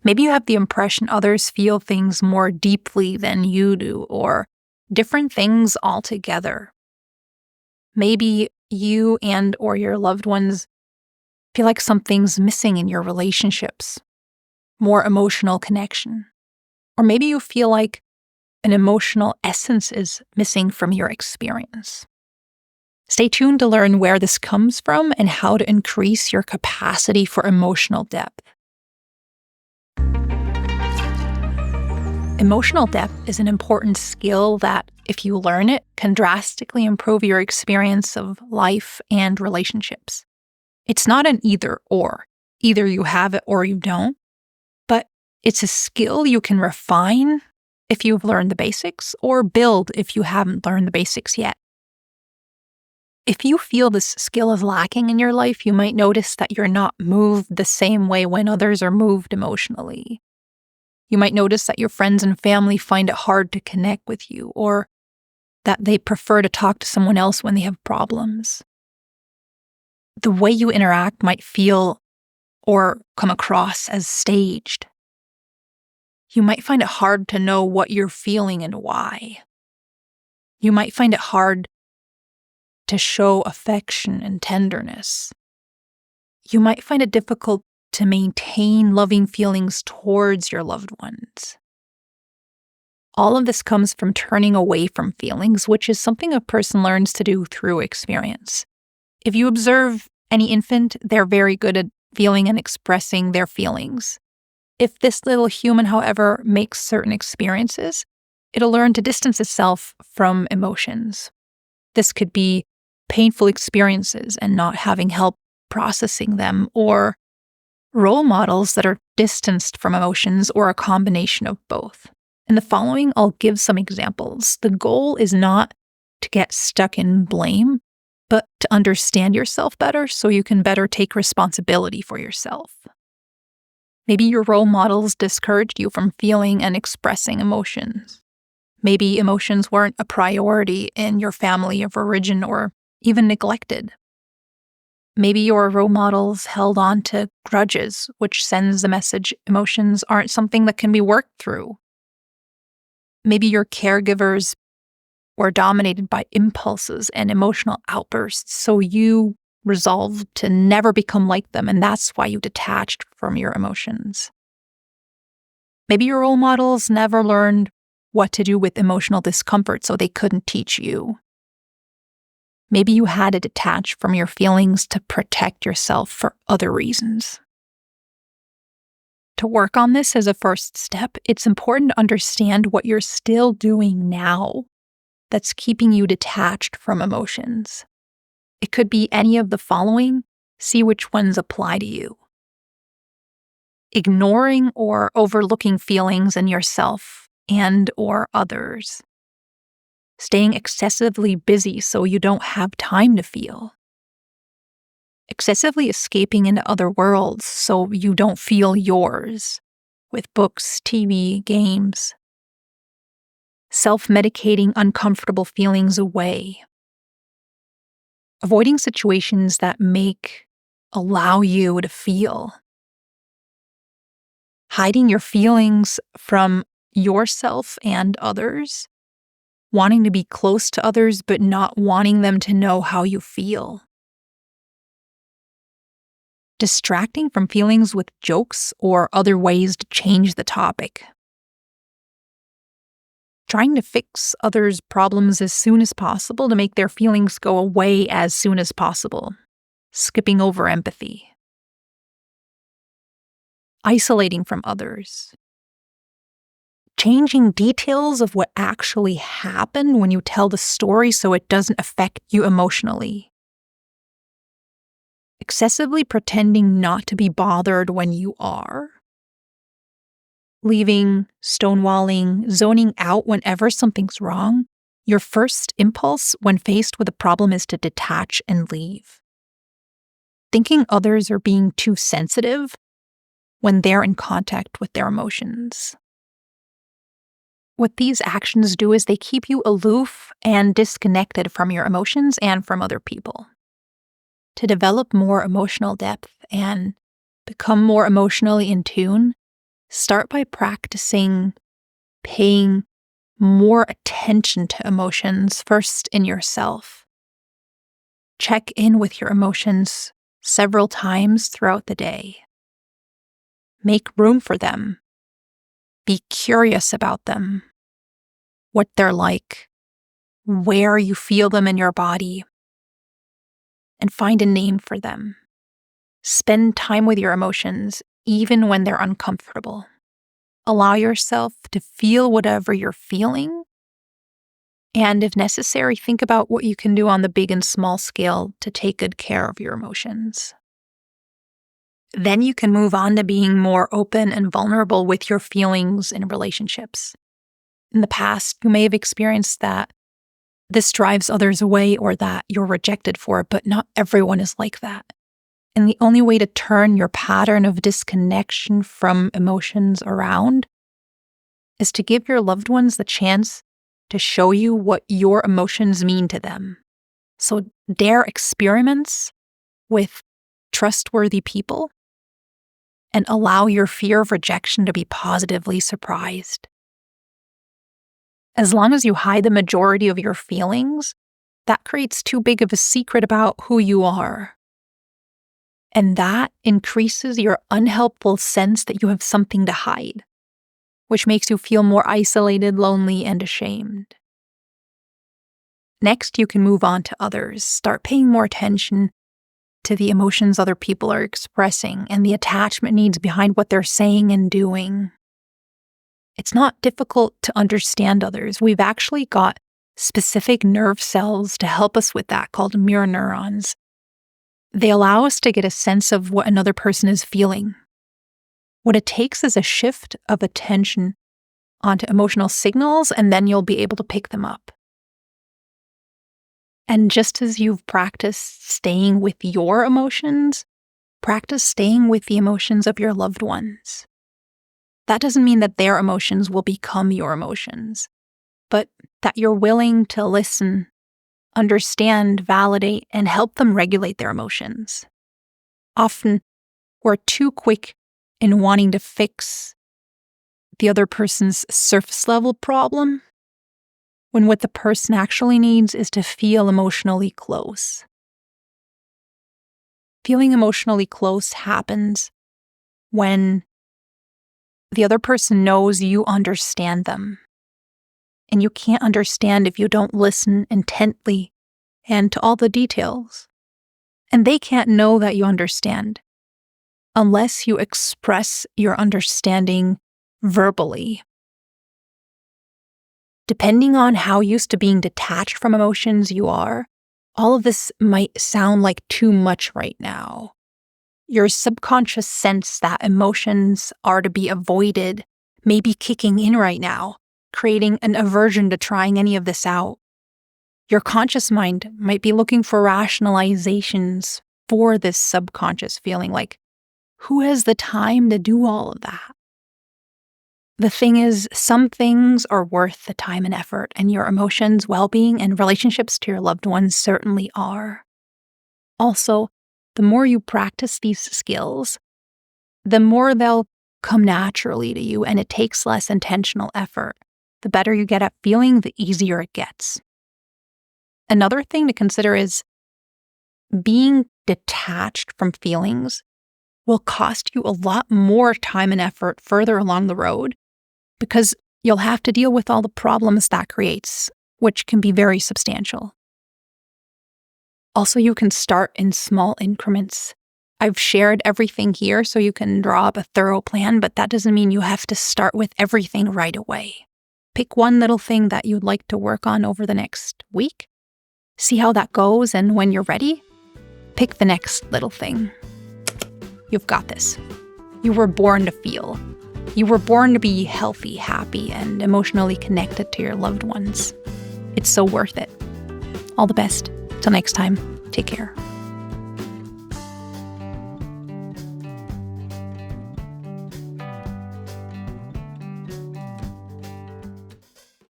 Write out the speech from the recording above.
Maybe you have the impression others feel things more deeply than you do, or different things altogether. Maybe you and or your loved ones feel like something's missing in your relationships, more emotional connection. Or maybe you feel like an emotional essence is missing from your experience. Stay tuned to learn where this comes from and how to increase your capacity for emotional depth. Emotional depth is an important skill that, if you learn it, can drastically improve your experience of life and relationships. It's not an either-or. Either you have it or you don't, but it's a skill you can refine if you've learned the basics, or build if you haven't learned the basics yet. If you feel this skill is lacking in your life, you might notice that you're not moved the same way when others are moved emotionally. You might notice that your friends and family find it hard to connect with you, or that they prefer to talk to someone else when they have problems. The way you interact might feel or come across as staged. You might find it hard to know what you're feeling and why. You might find it hard to show affection and tenderness. You might find it difficult to maintain loving feelings towards your loved ones. All of this comes from turning away from feelings, which is something a person learns to do through experience. If you observe any infant, they're very good at feeling and expressing their feelings. If this little human, however, makes certain experiences, it'll learn to distance itself from emotions. This could be painful experiences and not having help processing them, or role models that are distanced from emotions, or a combination of both. In the following, I'll give some examples. The goal is not to get stuck in blame, but to understand yourself better so you can better take responsibility for yourself. Maybe your role models discouraged you from feeling and expressing emotions. Maybe emotions weren't a priority in your family of origin, or even neglected. Maybe your role models held on to grudges, which sends the message emotions aren't something that can be worked through. Maybe your caregivers were dominated by impulses and emotional outbursts, so you resolved to never become like them, and that's why you detached from your emotions. Maybe your role models never learned what to do with emotional discomfort, so they couldn't teach you. Maybe you had to detach from your feelings to protect yourself for other reasons. To work on this as a first step, it's important to understand what you're still doing now that's keeping you detached from emotions. It could be any of the following. See which ones apply to you. Ignoring or overlooking feelings in yourself and or others. Staying excessively busy so you don't have time to feel. Excessively escaping into other worlds so you don't feel yours, with books, TV, games. Self-medicating uncomfortable feelings away. Avoiding situations that allow you to feel. Hiding your feelings from yourself and others. Wanting to be close to others but not wanting them to know how you feel. Distracting from feelings with jokes or other ways to change the topic. Trying to fix others' problems as soon as possible to make their feelings go away as soon as possible. Skipping over empathy. Isolating from others. Changing details of what actually happened when you tell the story so it doesn't affect you emotionally. Excessively pretending not to be bothered when you are. Leaving, stonewalling, zoning out whenever something's wrong. Your first impulse when faced with a problem is to detach and leave. Thinking others are being too sensitive when they're in contact with their emotions. What these actions do is they keep you aloof and disconnected from your emotions and from other people. To develop more emotional depth and become more emotionally in tune, start by practicing paying more attention to emotions first in yourself. Check in with your emotions several times throughout the day. Make room for them. Be curious about them, what they're like, where you feel them in your body, and find a name for them. Spend time with your emotions, even when they're uncomfortable. Allow yourself to feel whatever you're feeling, and if necessary, think about what you can do on the big and small scale to take good care of your emotions. Then you can move on to being more open and vulnerable with your feelings in relationships. In the past, you may have experienced that this drives others away or that you're rejected for it, but not everyone is like that. And the only way to turn your pattern of disconnection from emotions around is to give your loved ones the chance to show you what your emotions mean to them. So dare experiments with trustworthy people and allow your fear of rejection to be positively surprised. As long as you hide the majority of your feelings, that creates too big of a secret about who you are. And that increases your unhelpful sense that you have something to hide, which makes you feel more isolated, lonely, and ashamed. Next, you can move on to others. Start paying more attention to the emotions other people are expressing and the attachment needs behind what they're saying and doing. It's not difficult to understand others. We've actually got specific nerve cells to help us with that called mirror neurons. They allow us to get a sense of what another person is feeling. What it takes is a shift of attention onto emotional signals, and then you'll be able to pick them up. And just as you've practiced staying with your emotions, practice staying with the emotions of your loved ones. That doesn't mean that their emotions will become your emotions, but that you're willing to listen, understand, validate, and help them regulate their emotions. Often, we're too quick in wanting to fix the other person's surface level problem, when what the person actually needs is to feel emotionally close. Feeling emotionally close happens when the other person knows you understand them. And you can't understand if you don't listen intently and to all the details. And they can't know that you understand unless you express your understanding verbally. Depending on how used to being detached from emotions you are, all of this might sound like too much right now. Your subconscious sense that emotions are to be avoided may be kicking in right now, creating an aversion to trying any of this out. Your conscious mind might be looking for rationalizations for this subconscious feeling, like, who has the time to do all of that? The thing is, some things are worth the time and effort, and your emotions, well-being, and relationships to your loved ones certainly are. Also, the more you practice these skills, the more they'll come naturally to you, and it takes less intentional effort. The better you get at feeling, the easier it gets. Another thing to consider is being detached from feelings will cost you a lot more time and effort further along the road because you'll have to deal with all the problems that creates, which can be very substantial. Also, you can start in small increments. I've shared everything here so you can draw up a thorough plan, but that doesn't mean you have to start with everything right away. Pick one little thing that you'd like to work on over the next week. See how that goes, and when you're ready, pick the next little thing. You've got this. You were born to feel. You were born to be healthy, happy, and emotionally connected to your loved ones. It's so worth it. All the best. Till next time, take care.